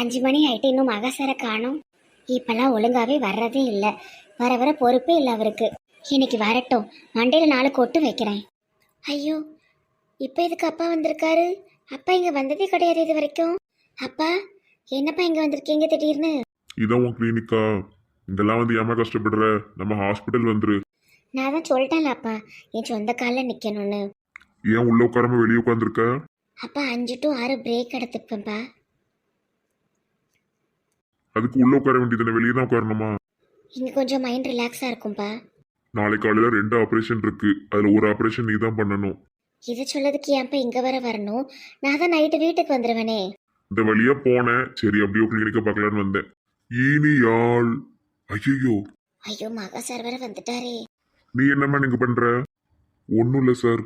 5 மணி ஆயிட்டு இன்னும் மகசரை காணும். இப்பெல்லாம் ஒழுங்காவே வர்றதே இல்லை. வர வர பொறுப்பே இல்லை அவருக்கு. இன்னைக்கு வரட்டும், மண்டையில் 4 கொட்டு வைக்கிறேன். ஐயோ, இப்போ இதுக்கு அப்பா வந்திருக்காரு? அப்பா இங்கே வந்ததே கிடையாது இது வரைக்கும். அப்பா, என்னப்பா இங்கே வந்திருக்கீங்க திடீர்னு? இதான் உன் கிளினிக்கா? இதெல்லாம் வந்து ஏமா கஷ்டப்படுற? நம்ம ஹாஸ்பிட்டல் வந்துரு. நான் தான் சொல்லிட்டேன்ல அப்பா, என் சொந்த காலில் நிற்கணும்னு. ஏன் உள்ள உட்காராம வெளியே உட்காந்துருக்க? அப்பா 5 to 6 பிரேக் எடுத்துப்பேன்ப்பா. அதுக்கு உள்ள உட்கார வேண்டியதுன்னு வெளியே தான் உட்காரணுமா? இங்கே கொஞ்சம் மைண்ட் ரிலாக்ஸாக இருக்கும்ப்பா. நாளை காலையில 2 ஆப்ரேஷன் இருக்கு. அதுல ஒரு ஆப்ரேஷன் நீ தான் பண்ணணும். இதை சொல்லதுக்கு ஏன்ப்பா இங்கே வர வரணும்? நான் தான் நைட்டு வீட்டுக்கு வந்துடுவேனே. இந்த வழியா போனேன், சரி அப்படியே கிளினிக்க பார்க்கலான்னு வந்தேன். இனியாள். ஐயோ, ஐயோ, மகா சார் வேற வந்துட்டாரே. நீ என்னம்மா நீங்க பண்ற? ஒன்றும் இல்லை சார்,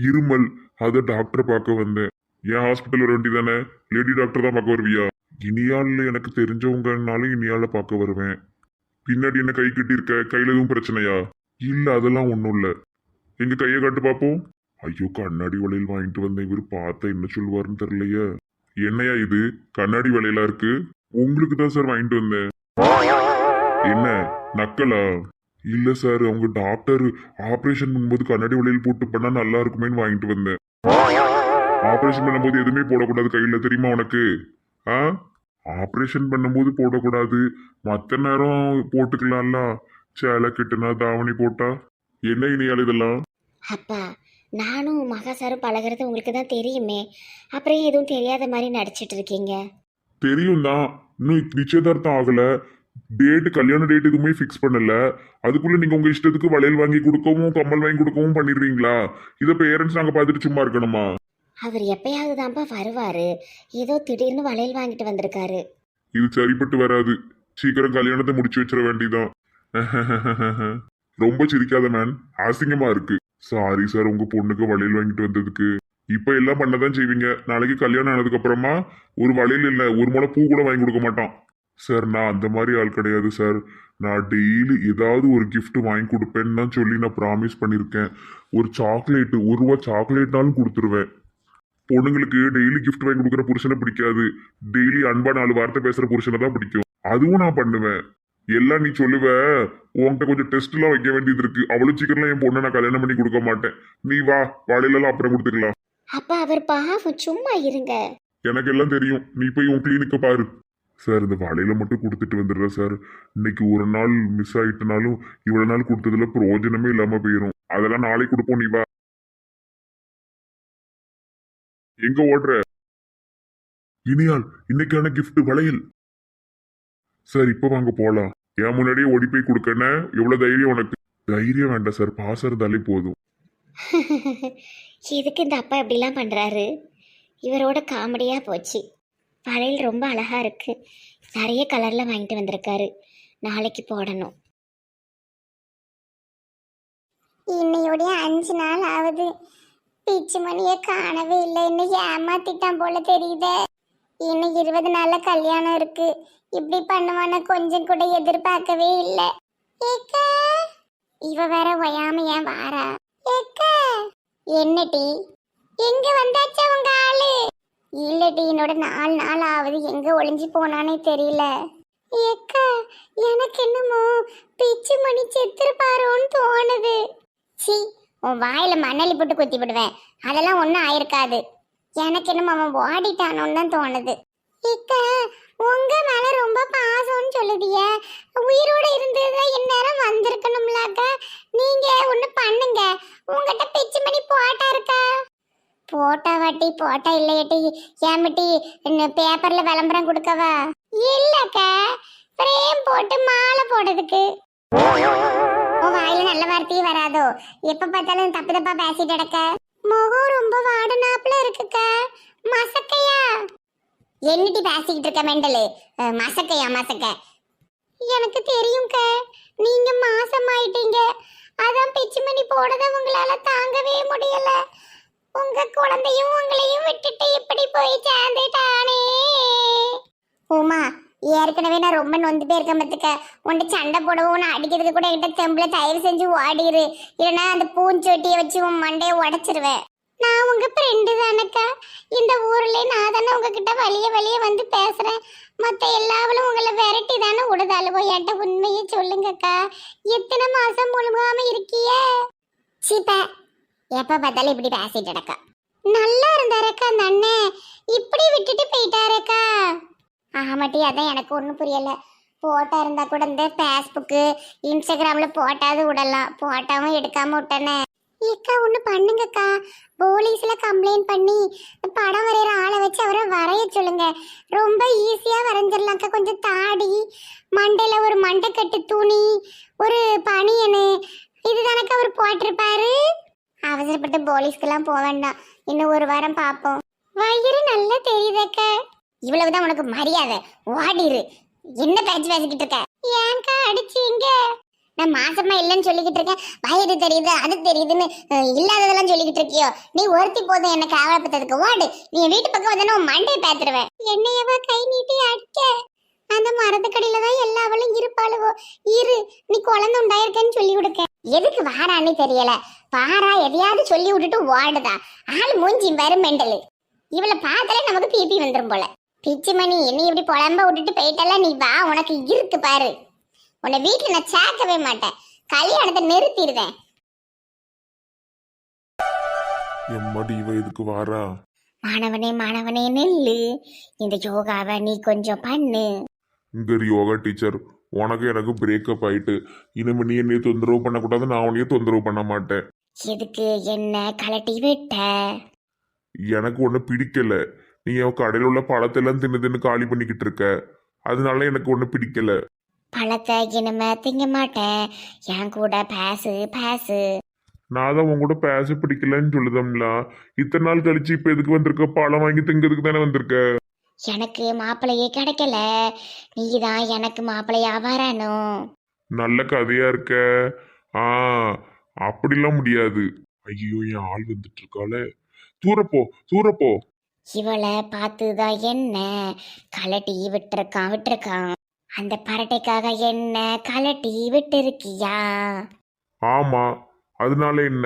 இருமல். அதை டாக்டரை பார்க்க வந்தேன். என் ஹாஸ்பிட்டல் வர வேண்டி தானே? லேடி டாக்டர் தான் பார்க்க வருவியா? இனியாள்ல எனக்கு தெரிஞ்சவங்கனாலும் இனியால பார்க்க வருவேன். பின்னாடி என்ன கை கட்டி இருக்க? கையில எதுவும் பிரச்சனையா? இல்ல, அதெல்லாம் ஒன்றும் இல்லை. எங்க கையை காட்டு பார்ப்போம். ஐயோ, கண்ணாடி வளையல் வாங்கிட்டு வந்தேன். இவர் பார்த்தா என்ன சொல்லுவாருன்னு தெரியலையே. என்னையா இது கண்ணாடி வளையலா இருக்கு? உங்களுக்கு தான் சார் வாங்கிட்டு வந்தேன். என்ன நக்கலா? இல்ல சார், அவங்க டாக்டர் ஆபரேஷன் பண்ணும்போது கண்ணாடி வளையல் போட்டு பண்ணா நல்லா இருக்குமேன்னு வாங்கிட்டு வந்தேன். ஆபரேஷன் பண்ணும்போது எதுவுமே போடக்கூடாது கையில, தெரியுமா உனக்கு? ஆபரேஷன் பண்ணும்போது போடக்கூடாது, மற்ற நேரம் போட்டுக்கலாம்ல. சேலை கட்டுனா தாவணி போட்டா என்ன இனியால் இதெல்லாம்? அப்பா, நானும் மகா சாரும் பழகிறது உங்களுக்கு தான் தெரியுமே. அப்புறம் எதுவும் தெரியாத மாதிரி நடிச்சிட்டு இருக்கீங்க. தெரியும் தான், இன்னும் நிச்சயதார்த்தம் ஆகல. டேட்டு, கல்யாண டேட் எதுவுமே ஃபிக்ஸ் பண்ணல. அதுக்குள்ள நீங்க உங்க இஷ்டத்துக்கு வளையல் வாங்கி கொடுக்கவும் கம்மல் வாங்கி கொடுக்கவும் பண்ணிடுவீங்களா? இதை பேரண்ட்ஸ் நாங்க பார்த்துட்டு சும்மா இருக்கணுமா? அவர் எப்பயாவது தான்ப்பா வருவாரு. ஏதோ திடீர்னு வளையல் வாங்கிட்டு வந்திருக்காரு. இது சரிப்பட்டு வராது. சீக்கிரம் கல்யாணத்தை முடிச்சு வச்சிட வேண்டியதான். ரொம்ப சிரிக்காத மேன், அசிங்கமா இருக்கு. சாரி சார், உங்க பொண்ணுக்கு வளையல் வாங்கிட்டு வந்ததுக்கு. இப்ப எல்லாம் பண்ணதான் செய்வீங்க, நாளைக்கு கல்யாணம் ஆனதுக்கு அப்புறமா ஒரு வளையல் இல்ல, ஒரு முளை பூ கூட வாங்கி கொடுக்க மாட்டான். சார், நான் அந்த மாதிரி ஆள் கிடையாது சார். நான் டெய்லி ஏதாவது ஒரு கிஃப்ட் வாங்கி கொடுப்பேன்னு தான் சொல்லி நான் ப்ராமிஸ் பண்ணியிருக்கேன். ஒரு சாக்லேட்டு, 1 ரூபா சாக்லேட்னாலும் கொடுத்துருவேன். பொண்ணுங்களுக்கு டெய்லி கிஃப்ட் வாங்கி கொடுக்குற புருஷனை பிடிக்காது. டெய்லி அன்பா 4 வார்த்தை பேசுற புருஷனை தான் பிடிக்கும். அதுவும் நான் பண்ணுவேன். எல்லாம் நீ சொல்லுவ. உன்கிட்ட கொஞ்சம் டெஸ்ட் எல்லாம் வைக்க வேண்டியது இருக்கு. அவ்வளவு சீக்கிரம் என் பொண்ணை நான் கல்யாணம் பண்ணி கொடுக்க மாட்டேன். நீ வா, வளையலாம் அப்புறம் கொடுத்துக்கலாம். அப்பா, அவர் பாவம், சும்மா இருங்க. எனக்கு எல்லாம் தெரியும், நீ போய் உன் கிளினிக்க பாரு. சார், இந்த வளையல மட்டும் கொடுத்துட்டு வந்துடுறேன் சார். இன்னைக்கு ஒரு நாள் மிஸ் ஆயிட்டனாலும் இவ்வளவு நாள் கொடுத்ததுல பிரயோஜனமே இல்லாம போயிடும். அதெல்லாம் நாளைக்கு கொடுப்போம், நீ வா. எங்க ஓடுற? இனியால், இன்னைக்கான கிஃப்ட் வளையல். சார், இப்ப வாங்க போலாம். என் முன்னாடியே ஓடி போய் கொடுக்கன எவ்வளவு தைரியம் உனக்கு? தைரியம் வேண்டாம் சார், பாசம் இருந்தாலே போதும். எதுக்கு இந்த அப்பா இப்படிலாம் பண்றாரு? இவரோட காமெடியா போச்சு. வளையல் ரொம்ப அழகா இருக்கு. நிறைய கலர்ல வாங்கிட்டு வந்திருக்காரு. நாளைக்கு போடணும். இன்னையோடைய 5 நாள் ஆகுது. பிச்சு மணியை காணவே இல்லை. இன்னும் ஏமாத்திட்டான் போல தெரியுதே. இன்னும் 20 நாள்ல கல்யாணம் இருக்கு. இப்படி பண்ணுவான கொஞ்சம் கூட எதிர்பார்க்கவே இல்லை. ஏக்கா, இவ வேற ஒயாம ஏன் வாரா? ஏக்கா, என்னடி எங்க வந்தாச்சா உங்க ஆளு? இல்லடி, என்னோட 4 நாள் ஆகுது. எங்க ஒளிஞ்சு போனானே தெரியல. ஏக்கா, எனக்கு என்னமோ பிச்சு மணி செத்துருப்பாரோன்னு தோணுது. சி, உன் வாயில மண்ணலி போட்டு குத்தி விடுவேன். அதெல்லாம் ஒன்றும் ஆயிருக்காது. எனக்கு என்னமோ அவன் ஓடிட்டானோன்னு தான் தோணுது. ஏக்கா, உங்க மேல ரொம்ப பாசம்னு சொல்லுதிய. உயிரோட இருந்தது இந்நேரம் வந்திருக்கணும்லாக்கா. நீங்க ஒண்ணு பண்ணுங்க. உங்ககிட்ட பிச்சு மணி போட்டா இருக்கா? போட்டா வாட்டி, போட்டா இல்லையட்டி. ஏமிட்டி பேப்பர்ல விளம்பரம் கொடுக்கவா? இல்லக்கா, பிரேம் போட்டு மாலை போடுறதுக்கு. உன் வாயில நல்ல வார்த்தையே வராதோ? எப்ப பார்த்தாலும் தப்பு தப்பா பேசிட்டு கிடக்க. முகம் ரொம்ப வாடனாப்புல இருக்குக்கா. மசக்கையா? என்னட்டி பேசிக்கிட்டு இருக்க மெண்டலு? மசக்கையா? மசக்க எனக்கு தெரியும்க்கா. நீங்க மாசமாயிட்டீங்க. அதான் பிச்சு மணி போடத உங்களால தாங்கவே முடியல. உங்க குழந்தையும் உங்களையும் விட்டுட்டு இப்படி போய் சேர்ந்துட்டானே. உமா, ஏற்கனவே நான் ரொம்ப நொந்துட்டே இருக்கேன் பத்துக்க. உன்கிட்ட சண்டை போடவும் நான் அடிக்கிறதுக்கு கூட என்கிட்ட தெம்புல தயவு செஞ்சு ஓடிரு. இல்லைன்னா அந்த பூஞ்சொட்டியை வச்சு உன் மண்டையை உடைச்சிருவேன். நான் உங்க ஃப்ரெண்டு தானக்கா. இந்த ஊர்ல நான் தானே உங்ககிட்ட வழிய வந்து பேசுறேன். மத்த எல்லாவளும் உங்களை விரட்டி தானே விடுதாளுவோ. என்கிட்ட உண்மையை சொல்லுங்கக்கா. எத்தனை மாசம் முழுகாம இருக்கியே? சீப்ப எப்ப பார்த்தாலும் இப்படி பேசிட்டு நடக்கா. நல்லா இருந்தாரக்கா அந்த அண்ணன், இப்படி விட்டுட்டு போயிட்டாரக்கா. ஆமாட்டி, அதான் எனக்கு ஒன்றும் புரியல. போட்டா இருந்தா கூட இந்த ஃபேஸ்புக்கு இன்ஸ்டாகிராம்ல போட்டாவது விடலாம், போட்டாவும் எடுக்காம விட்டனே. ஏக்கா ஒன்று பண்ணுங்கக்கா, போலீஸ்ல கம்ப்ளைண்ட் பண்ணி படம் வரைகிற ஆளை வச்சு அவரை வரைய சொல்லுங்க. ரொம்ப ஈஸியா வரைஞ்சிடலாம்க்கா. கொஞ்சம் தாடி, மண்டையில ஒரு மண்டைக்கட்டு துணி, ஒரு பனியனு, இதுதானக்கா அவர் போட்டிருப்பாரு. அவசரப்பட்டு போலீஸ்க்கெல்லாம் போக வேண்டாம், இன்னும் ஒரு வாரம் பார்ப்போம். வயிறு நல்லா தெரியுதக்க. இவ்வளவுதான் உனக்கு மரியாதை, ஓடிரு. என்ன பேச்சு பேசிக்கிட்டு இருக்க? ஏன்க்கா அடிச்சீங்க? நான் மாசமா இல்லைன்னு சொல்லிக்கிட்டு இருக்கேன், வயிறு தெரியுது அது தெரியுதுன்னு இல்லாததெல்லாம் சொல்லிக்கிட்டு இருக்கியோ? நீ ஒருத்தி போதும் என்ன கேவலப்பட்டதுக்கு. ஓடு, நீ வீட்டு பக்கம் வந்தா உன் மண்டையை பேத்துருவேன். என்னையவா கை நீட்டி அடிக்க? அந்த மரத்துக்கடியில தான் எல்லாவளும் இருப்பாளுவோ. இரு, நீ குழந்தை உண்டாயிருக்கேன்னு சொல்லி கொடுக்க. எதுக்கு வாரான்னு தெரியல. பாரா எதையாவது சொல்லி விட்டுட்டு ஓடுதா. ஆள் மூஞ்சி வரும் மெண்டலு. இவளை பார்த்தாலே நமக்கு பிபி வந்துடும் போல. பிச்சுமணி, என்னை இப்படி புலம்ப விட்டுட்டு போயிட்டல, நீ வா, உனக்கு இருக்கு பாரு. உன்னை வீட்டுல நான் சேர்க்கவே மாட்டேன், கல்யாணத்தை நிறுத்திடுவேன். எம்மாடி இவ இதுக்கு வாரா? மாணவனே நெல்லு, இந்த யோகாவை நீ கொஞ்சம் பண்ணு. இங்க ஒரு யோகா டீச்சர், உனக்கு எனக்கு பிரேக்கப் ஆயிட்டு இனிமே நீ என்னைய தொந்தரவு பண்ணக்கூடாது, நான் உன்னைய தொந்தரவு பண்ண மாட்டேன். எதுக்கு என்ன கலட்டி விட்ட? எனக்கு ஒண்ணு பிடிக்கல. நீ என் கடையில் உள்ள பழத்தெல்லாம் தின்னு காலி பண்ணிக்கிட்டு இருக்க, அதனால எனக்கு ஒண்ணு பிடிக்கல. பழத்தை இனிமே திங்க மாட்டேன், என் கூட பேசு. நான் தான் உன் கூட பேச பிடிக்கலன்னு சொல்லுதம்ல. இத்தனை நாள் கழிச்சு இப்ப எதுக்கு வந்திருக்க? பழம் வாங்கி திங்கிறதுக்கு தானே வந்திருக்க. எனக்கு மாப்பிள்ளையே கிடைக்கல, நீதான் எனக்கு மாப்பிள்ளையா வரணும். நல்ல கதையா இருக்க. ஆ, அப்படிலாம் முடியாது. ஐயோ, என் ஆள் வந்துட்டு இருக்காளே. தூரப்போ. இவளை பார்த்துதான் என்ன கலட்டி விட்டுருக்கான். அந்த பரட்டைக்காக என்ன கலட்டி விட்டுருக்கியா? ஆமா, அதனால என்ன?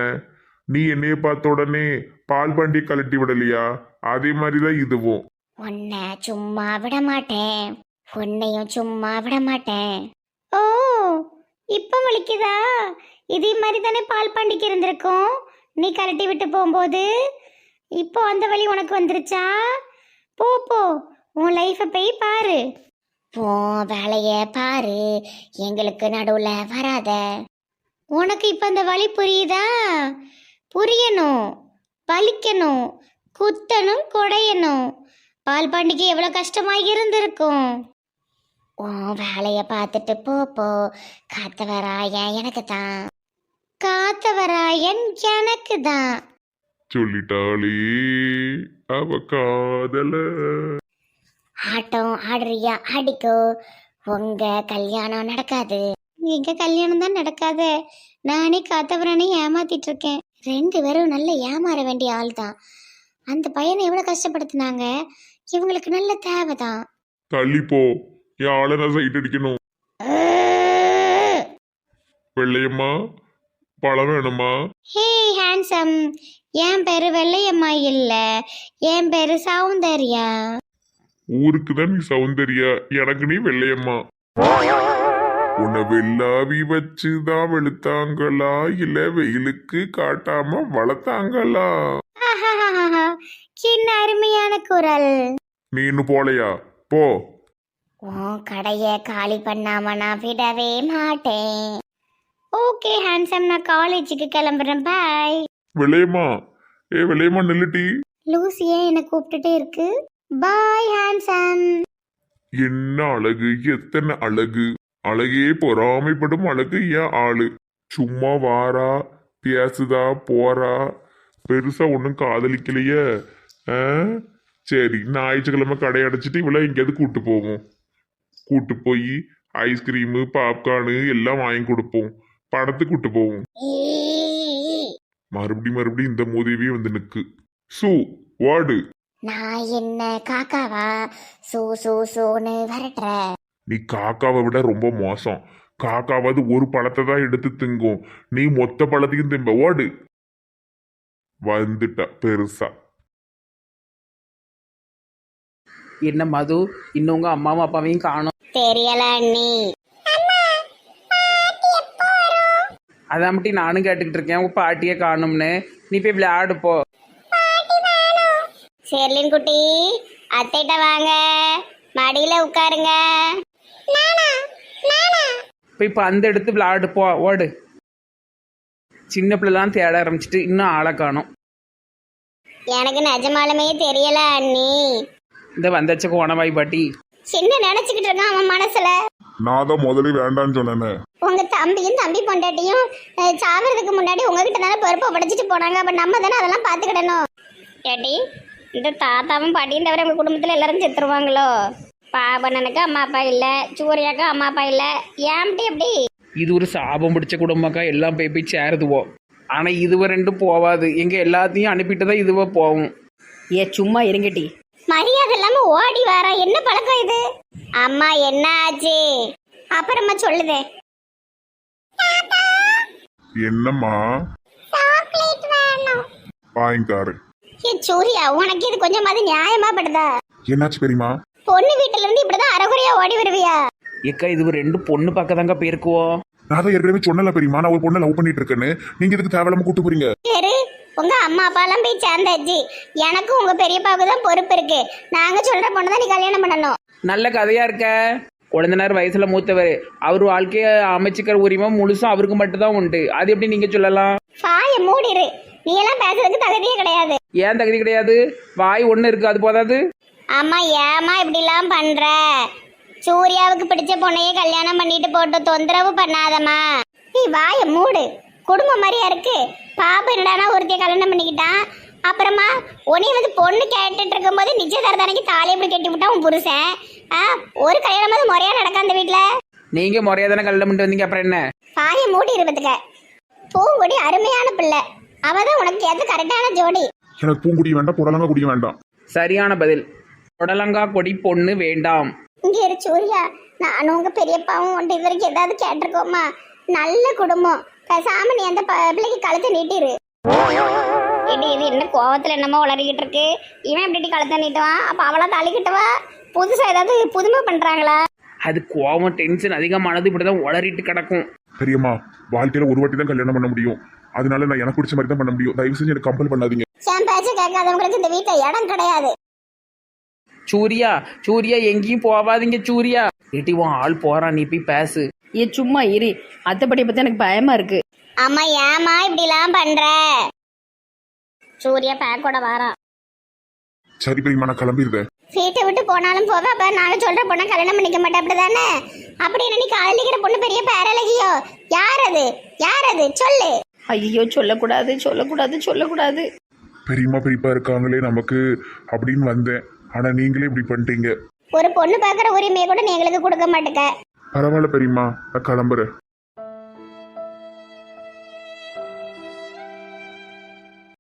நீ என்னைய பார்த்த உடனே பால் பாண்டியை கழட்டி விடலையா? அதே மாதிரிதான் இதுவும். உன்னை சும்மா விட மாட்டேன், உன்னையும் சும்மா விட மாட்டேன். ஓ, இப்ப வலிக்குதா? இதே மாதிரி தானே பால் பாண்டிக்கு இருந்திருக்கும் நீ கலட்டி விட்டு போகும்போது. இப்போ அந்த வலி உனக்கு வந்துருச்சா? போ, உன் லைஃபை போய் பாரு, உன் வேலைய பாரு, எங்களுக்கு நடுவுல வராத. உனக்கு இப்ப அந்த வலி புரியுதா? புரியணும், வலிக்கணும், குத்தணும், குடையணும். பால் பாண்டிக்கு எவ்வளவு கஷ்டமா இருந்திருக்கும். உன் வேலைய பார்த்துட்டு போ. காத்தவராயன் எனக்கு தான். சொல்லிட்டாளே அவ காதல. ஆட்டம் ஆடுறியா? ஆடிக்கோ. உங்க கல்யாணம் நடக்காது. எங்க கல்யாணம் தான் நடக்காத. நானே காத்தவரனை ஏமாத்திட்டு இருக்கேன். 2 பேரும் நல்ல ஏமாற வேண்டிய ஆள் தான். அந்த பையனை எவ்வளவு கஷ்டப்படுத்தினாங்க. இவங்களுக்கு நல்ல தேவைதான். தள்ளிப்போ, என் ஆளை நான் சைட் அடிக்கணும். வெள்ளையம்மா, பழம் வேணுமா? ஹே ஹேண்ட்ஸம், என் பேரு வெள்ளையம்மா இல்ல, என் பேரு சௌந்தர்யா. ஊருக்கு தான் நீ சௌந்தர்யா, எனக்கு நீ வெள்ளையம்மா. உன்னை வெள்ளாவி வச்சுதான் வெளுத்தாங்களா, இல்ல வெயிலுக்கு காட்டாம வளர்த்தாங்களா? சின்ன அருமையான குரல். நீ இன்னும் போலையா? போ. உன் கடைய காலி பண்ணாம நான் விடவே மாட்டேன். ஓகே ஹேண்ட்ஸம், நான் காலேஜுக்கு கிளம்புறேன், பாய். வெள்ளையம்மா, வெள்ளையம்மா நில்லுட்டி. லூசியே என்னை கூப்பிட்டுட்டே இருக்கு. பாய் ஹேண்ட்ஸம். என்ன அழகு, எத்தனை அழகு. அழகே பொறாமைப்படும் அழகு என் ஆளு. சும்மா வாரா, பேசுதா, போறா, பெருசா ஒன்றும் காதலிக்கலையே. சரி, ஞாயிற்றுக்கிழமை கடை அடைச்சிட்டு இவ்வளோ எங்கேயாவது கூட்டு போய் ஐஸ்கிரீமு, பாப்கார்னு எல்லாம் வாங்கி கொடுப்போம். படத்துக்கு கூட்டு போவோம். மறுபடியும் இந்த மோதியவே வந்து நிக்கு. வாடு. நான் என்ன காக்காவா? சோன்னு விரட்டுற. நீ காக்காவை விட ரொம்ப மோசம். காக்காவது ஒரு பழத்தை தான் எடுத்து திங்கும், நீ மொத்த பழத்தையும் திம்ப. ஓடு. வந்துட்டா பெருசா. என்ன மது, இன்னும் உங்க அம்மாவும் அப்பாவையும் காணும். தெரியல அண்ணி. அதான் மட்டும் நானும் கேட்டுக்கிட்டு இருக்கேன் உங்க பாட்டியை காணும்னு. நீ போய் விளையாடு போ. ஷெர்லின் குட்டி, அத்தைட்ட வாங்க, மடியில உட்காருங்க. போய் பந்து எடுத்து விளையாடு போ, ஓடு. சின்ன பிள்ளைலாம் தேட ஆரம்பிச்சிட்டு இன்னும் ஆளை காணும். எனக்கு நிஜமாலுமே தெரியல அண்ணி. இந்த வந்தச்ச கோணவாய் பாட்டி. சின்ன நினைச்சுக்கிட்டு இருக்கான் அவன் மனசுல. நான் தான் முதல்ல வேண்டான்னு சொன்னேனே. உங்க தம்பியும் தம்பி பொண்டாட்டியும் சாவறதுக்கு முன்னாடி உங்ககிட்ட தானே பொறுப்பை படைச்சிட்டு போனாங்க. அப்ப நம்ம தானே அதெல்லாம் பாத்துக்கிடணும். ஏட்டி, இந்த தாத்தாவும் பாட்டியும் தவிர உங்க குடும்பத்துல எல்லாரும் செத்துருவாங்களோ? பாபனனுக்கு அம்மா அப்பா இல்ல, சூர்யாக்கு அம்மா அப்பா இல்ல, ஏன்ட்டு எப்படி? இது ஒரு சாபம் பிடிச்ச குடும்பக்கா, எல்லாம் போய் போய் சேருதுவோம். ஆனா இதுவ ரெண்டும் போவாது. எங்க எல்லாத்தையும் அனுப்பிட்டு தான் இதுவ போகும். ஏ சும்மா இருங்கட்டி. மரியாதை இல்லாம ஓடி வர என்ன பழக்கம் இது? அம்மா என்ன ஆச்சு? அப்புறமா சொல்லுதே. என்னம்மா? சாக்லேட் வேணும். வாங்கிக்காரு. ஏ சூர்யா, உனக்கு இது கொஞ்சமாவது நியாயமா படுதா? என்னாச்சு பெரியமா? பொண்ணு வீட்டுல இருந்து இப்படிதான் அரைகுறையா ஓடி வருவியா? ஏக்கா இது ரெண்டு பொண்ணு பக்கம் தாங்க போயிருக்குவோம். நான் தான் ஏற்கனவே சொன்னல பெரியமா, நான் ஒரு பொண்ணை லவ் பண்ணிட்டு இருக்கேன்னு. நீங்க இதுக்கு தேவையில்லாம கூட்டு போறீங்க. சரி, உங்க அம்மா அப்பா எல்லாம் போய் சேர்ந்தாச்சு. எனக்கும் உங்க பெரியப்பாவுக்கு தான் பொறுப்பு இருக்கு. நாங்க சொல்ற பொண்ணு தான் நீ கல்யாணம் பண்ணணும். நல்ல கதையா இருக்க. குழந்தைனார் வயசுல மூத்தவர், அவர் வாழ்க்கைய அமைச்சுக்கிற உரிமை முழுசும் அவருக்கு மட்டும் தான் உண்டு. அது எப்படி நீங்க சொல்லலாம்? வாய மூடிரு. நீ எல்லாம் பேசுறதுக்கு தகுதியே கிடையாது. ஏன் தகுதி கிடையாது? வாய் ஒண்ணு இருக்கு, அது போதாது? அம்மா ஏமா இப்படி எல்லாம் பண்ற? சூர்யாவுக்கு பிடிச்ச பொண்ணையே கல்யாணம் பண்ணிட்டு போட்டு தொந்தரவு பண்ணாதம்மா. நீ வாய மூடு. குடும்பம் மாதிரியா இருக்கு. பாப்பா என்னடானா ஒருத்தைய கல்யாணம் பண்ணிக்கிட்டான். அப்புறமா உன்னை வந்து பொண்ணு கேட்டுட்டு இருக்கும் போது நிச்சயதார்த்தனைக்கு தாலி எப்படி கட்டி விட்டா உன் புருஷன். ஒரு கல்யாணமாவது முறையா நடக்க அந்த வீட்டுல. நீங்க முறையா தானே கல்யாணம் பண்ணிட்டு வந்தீங்க, அப்புறம் என்ன? வாய மூடி இருப்பதுக்க. பூங்குடி அருமையான பிள்ளை. அவதான் உனக்கு ஏற்ற கரெக்டான ஜோடி. எனக்கு பூங்குடி வேண்டாம், புடலங்க குடிக்க வேண்டாம். சரியான பதில். புடலங்கா கொடி பொண்ணு வேண்டாம். இங்க இரு சூர்யா, நானும் உங்க பெரியப்பாவும் ஒன்று இது வரைக்கும் ஏதாவது கேட்டிருக்கோமா? நல்ல குடும்பம். பேசாம நீ அந்த பிள்ளைக்கு கழுத்தை நீட்டிரு. இது என்ன கோவத்துல என்னமோ உளறிக்கிட்டு இருக்கு. இவன் எப்படி கழுத்தை நீட்டுவான்? அப்ப அவளா தள்ளிக்கிட்டவா? புதுசா ஏதாவது புதுமை பண்றாங்களா? அது கோவம், டென்ஷன் அதிகமானது இப்படிதான் உளறிட்டு கிடக்கும். பெரியம்மா, வாழ்க்கையில ஒரு வாட்டி தான் கல்யாணம் பண்ண முடியும். அதனால நான் எனக்கு பிடிச்ச மாதிரி தான் பண்ண முடியும். தயவு செஞ்சு எனக்கு கம்பல் பண்ணாதீங்க. என் பேச்ச கேட்காதவங்களுக்கு இந்த வீட்டுல இடம் கிடையாது. சூர்யா, சூர்யா எங்கேயும் போவாதீங்க சூர்யா. ஏட்டி உன் ஆள் போறான், நீ போய் பேசு. ஏ சும்மா இரு. அத்தைப்படியை பத்தி எனக்கு பயமா இருக்கு. அம்மா ஏமா இப்படி எல்லாம் பண்ற? சூர்யா பேக்கோட வாரான். சரி பெரியம்மா, நான் கிளம்பிடுறேன். வீட்டை விட்டு போனாலும் போவ. அப்ப நாங்க சொல்ற பொண்ணை கல்யாணம் பண்ணிக்க மாட்டேன், அப்படிதானே? அப்படி என்ன நீ காதலிக்கிற பொண்ணு பெரிய பேரழகியோ? யார் அது? யார் அது? சொல்லு. ஐயோ சொல்லக்கூடாது சொல்லக்கூடாது சொல்லக்கூடாது. பெரியம்மா பெரியப்பா இருக்காங்களே நமக்கு அப்படின்னு வந்தேன். ஆனா நீங்களே இப்படி பண்ணிட்டீங்க. ஒரு பொண்ணு பாக்குற உரிமையை கூட நீ எங்களுக்கு கொடுக்க மாட்டேங்க. பரவாயில்ல பெரியம்மா, நான் கிளம்புறேன்.